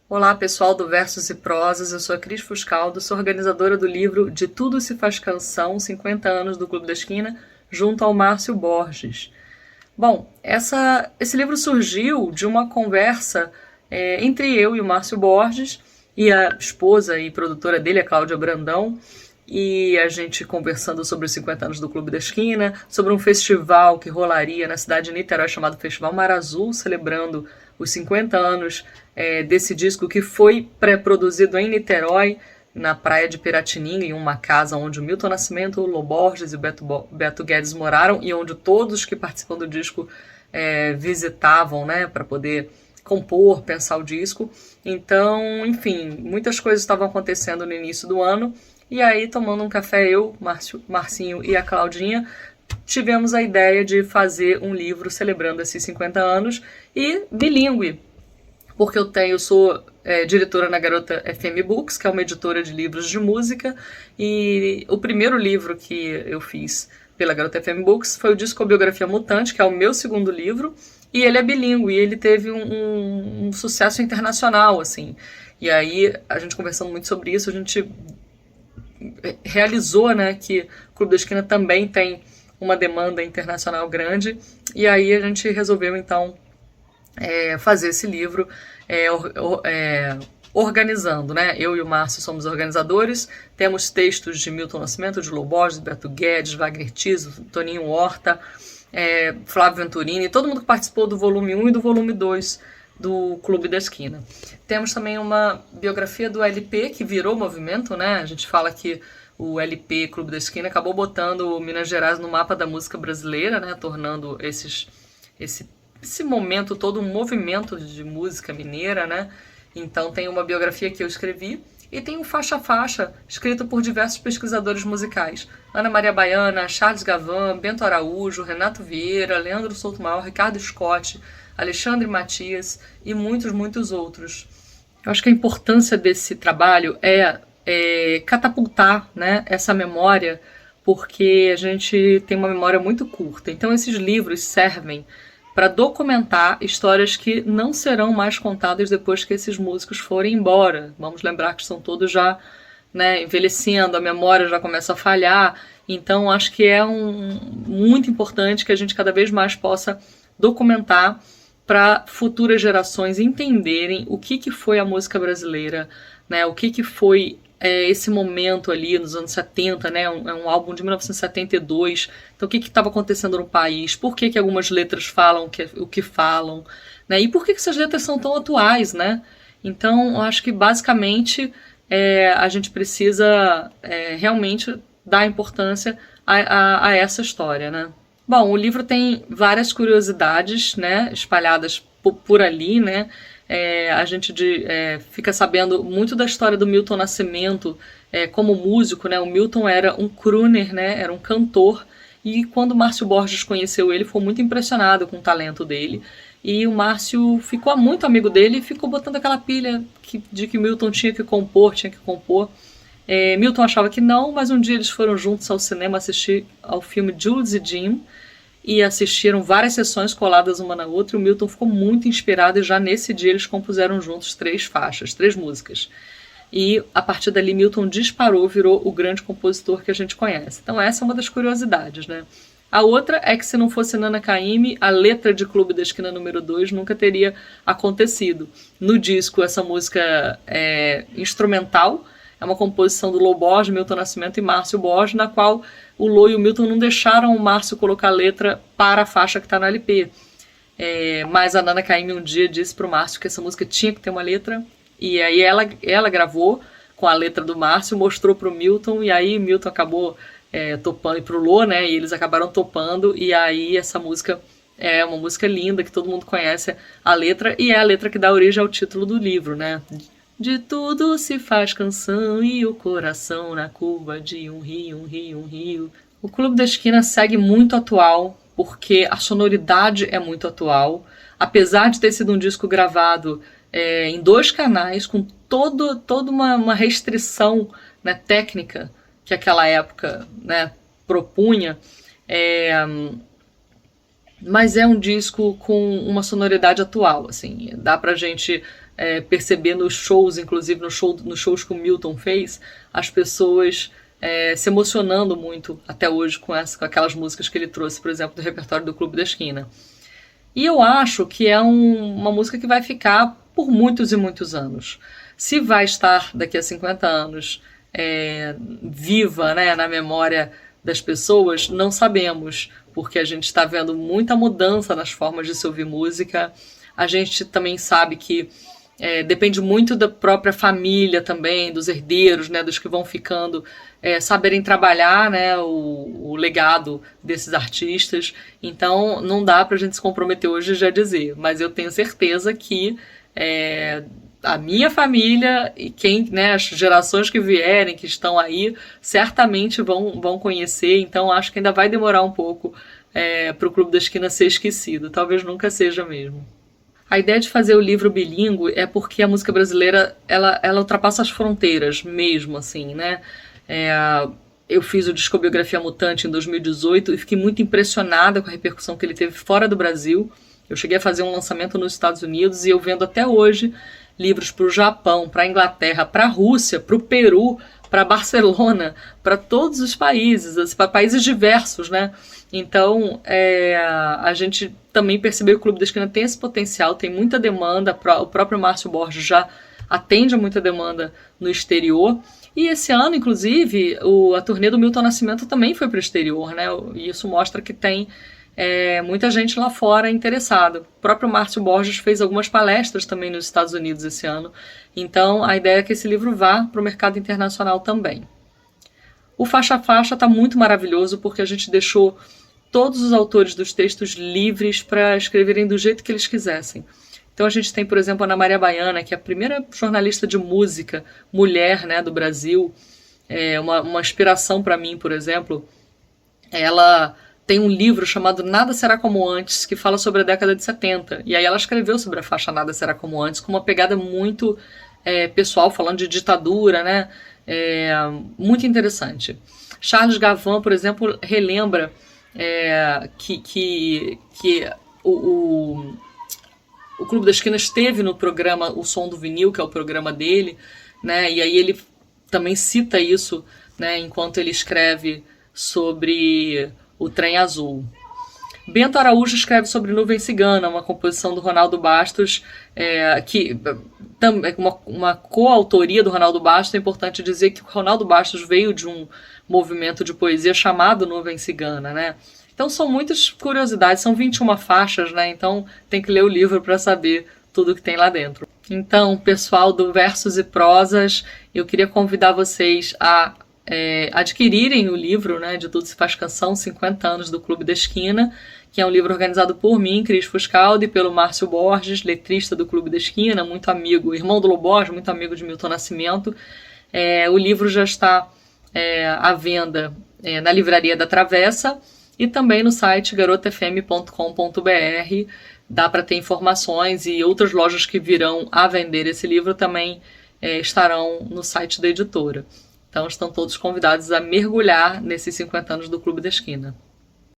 Olá, pessoal do Versos e Prosas, eu sou a Cris Fuscaldo, sou organizadora do livro De Tudo Se Faz Canção, 50 anos do Clube da Esquina, junto ao Márcio Borges. Bom, esse livro surgiu de uma conversa entre eu e o Márcio Borges e a esposa e produtora dele, a Cláudia Brandão, e a gente conversando sobre os 50 anos do Clube da Esquina, sobre um festival que rolaria na cidade de Niterói chamado Festival Mar Azul, celebrando os 50 anos desse disco que foi pré-produzido em Niterói, na praia de Piratininga, em uma casa onde o Milton Nascimento, o Lô Borges e o Beto Guedes moraram e onde todos que participam do disco visitavam, né, para poder compor, pensar o disco. Então, enfim, muitas coisas estavam acontecendo no início do ano. E aí, tomando um café, eu, Marcinho e a Claudinha, tivemos a ideia de fazer um livro celebrando esses 50 anos e bilíngue, porque eu sou diretora na Garota FM Books, que é uma editora de livros de música, e o primeiro livro que eu fiz pela Garota FM Books foi o Discobiografia Mutante, que é o meu segundo livro, e ele é bilíngue, e ele teve um sucesso internacional, assim. E aí, a gente conversando muito sobre isso, a gente realizou, né, que o Clube da Esquina também tem uma demanda internacional grande, e aí a gente resolveu, então, fazer esse livro organizando, né? Eu e o Márcio somos organizadores, temos textos de Milton Nascimento, de Lô Borges, Beto Guedes, Wagner Tiso, Toninho Horta, Flávio Venturini, todo mundo que participou do volume 1 e do volume 2 do Clube da Esquina. Temos também uma biografia do LP, que virou movimento, né? A gente fala que o LP Clube da Esquina acabou botando Minas Gerais no mapa da música brasileira, né? Tornando esse momento todo um movimento de música mineira, né? Então tem uma biografia que eu escrevi e tem um faixa a faixa escrito por diversos pesquisadores musicais. Ana Maria Baiana, Charles Gavan, Bento Araújo, Renato Vieira, Leandro Souto-Maur, Ricardo Scott, Alexandre Matias e muitos, muitos outros. Eu acho que a importância desse trabalho é catapultar, né, essa memória, porque a gente tem uma memória muito curta. Então esses livros servem para documentar histórias que não serão mais contadas depois que esses músicos forem embora. Vamos lembrar que estão todos já, né, envelhecendo, a memória já começa a falhar. Então acho que é muito importante que a gente cada vez mais possa documentar para futuras gerações entenderem o que foi a música brasileira, né, o que foi esse momento ali nos anos 70, né, é um álbum de 1972, então o que estava acontecendo no país, por que algumas letras falam o que falam, né, e por que essas letras são tão atuais, né? Então eu acho que basicamente a gente precisa realmente dar importância a essa história, né? Bom, o livro tem várias curiosidades, né, espalhadas por ali, né? A gente fica sabendo muito da história do Milton Nascimento como músico, né? O Milton era um crooner, né? Era um cantor, e quando o Márcio Borges conheceu ele, ficou muito impressionado com o talento dele. E o Márcio ficou muito amigo dele e ficou botando aquela pilha de que Milton tinha que compor. Milton achava que não, mas um dia eles foram juntos ao cinema assistir ao filme Jules e Jim e assistiram várias sessões coladas uma na outra, e o Milton ficou muito inspirado e já nesse dia eles compuseram juntos 3 faixas, 3 músicas. E a partir dali Milton disparou, virou o grande compositor que a gente conhece. Então essa é uma das curiosidades, né? A outra é que se não fosse Nana Caymmi, a letra de Clube da Esquina número 2 nunca teria acontecido. No disco essa música é instrumental, é uma composição do Lô Borges, Milton Nascimento e Márcio Borges, na qual o Lô e o Milton não deixaram o Márcio colocar a letra para a faixa que está no LP. Mas a Nana Caymmi um dia disse para o Márcio que essa música tinha que ter uma letra, e aí ela gravou com a letra do Márcio, mostrou para o Milton, e aí Milton acabou topando, e para o Lô, né, e eles acabaram topando, e aí essa música é uma música linda, que todo mundo conhece a letra, e é a letra que dá origem ao título do livro, né? De tudo se faz canção e o coração na curva de um rio, um rio, um rio. O Clube da Esquina segue muito atual, porque a sonoridade é muito atual. Apesar de ter sido um disco gravado em 2 canais, com toda uma restrição, né, técnica que aquela época, né, propunha, mas é um disco com uma sonoridade atual, assim, dá pra gente perceber nos shows, inclusive nos shows que o Milton fez, as pessoas se emocionando muito até hoje com aquelas músicas que ele trouxe, por exemplo, do repertório do Clube da Esquina. E eu acho que é uma música que vai ficar por muitos e muitos anos. Se vai estar daqui a 50 anos viva, né, na memória das pessoas, não sabemos, porque a gente está vendo muita mudança nas formas de se ouvir música. A gente também sabe que depende muito da própria família também, dos herdeiros, né, dos que vão ficando, saberem trabalhar, né, o legado desses artistas. Então não dá pra gente se comprometer hoje e já dizer, mas eu tenho certeza que a minha família e as gerações que vierem, que estão aí, certamente vão conhecer. Então acho que ainda vai demorar um pouco para o Clube da Esquina ser esquecido. Talvez nunca seja mesmo. A ideia de fazer o livro bilíngue é porque a música brasileira ela ultrapassa as fronteiras mesmo, assim, né? Eu fiz o Discobiografia Mutante em 2018 e fiquei muito impressionada com a repercussão que ele teve fora do Brasil. Eu cheguei a fazer um lançamento nos Estados Unidos e eu vendo até hoje livros para o Japão, para a Inglaterra, para a Rússia, para o Peru, para Barcelona, para todos os países, para países diversos, né? Então, a gente também percebeu que o Clube da Esquina tem esse potencial, tem muita demanda, o próprio Márcio Borges já atende a muita demanda no exterior. E esse ano, inclusive, a turnê do Milton Nascimento também foi para o exterior, né? E isso mostra que tem muita gente lá fora interessada. O próprio Márcio Borges fez algumas palestras também nos Estados Unidos esse ano. Então, a ideia é que esse livro vá para o mercado internacional também. O Faixa a Faixa está muito maravilhoso porque a gente deixou todos os autores dos textos livres para escreverem do jeito que eles quisessem. Então a gente tem, por exemplo, a Ana Maria Baiana, que é a primeira jornalista de música mulher, né, do Brasil. Uma inspiração para mim, por exemplo. Ela tem um livro chamado Nada Será Como Antes, que fala sobre a década de 70. E aí ela escreveu sobre a faixa Nada Será Como Antes, com uma pegada muito pessoal, falando de ditadura, né? Muito interessante. Charles Gavin, por exemplo, relembra que o Clube da Esquina esteve no programa O Som do Vinil, que é o programa dele, né? E aí ele também cita isso, né, enquanto ele escreve sobre o Trem Azul. Bento Araújo escreve sobre Nuvem Cigana, uma composição do Ronaldo Bastos, que é uma coautoria do Ronaldo Bastos. É importante dizer que o Ronaldo Bastos veio de um movimento de poesia chamado Nuvem Cigana, né? Então são muitas curiosidades, são 21 faixas, né? Então tem que ler o livro para saber tudo que tem lá dentro. Então, pessoal do Versos e Prosas, eu queria convidar vocês a adquirirem o livro, né, de Tudo Se Faz Canção, 50 anos do Clube da Esquina, que é um livro organizado por mim, Cris Fuscaldi, e pelo Márcio Borges, letrista do Clube da Esquina, muito amigo, irmão do Loborges, muito amigo de Milton Nascimento. O livro já está à venda na Livraria da Travessa e também no site garotafm.com.br. Dá para ter informações, e outras lojas que virão a vender esse livro também estarão no site da editora. Então estão todos convidados a mergulhar nesses 50 anos do Clube da Esquina.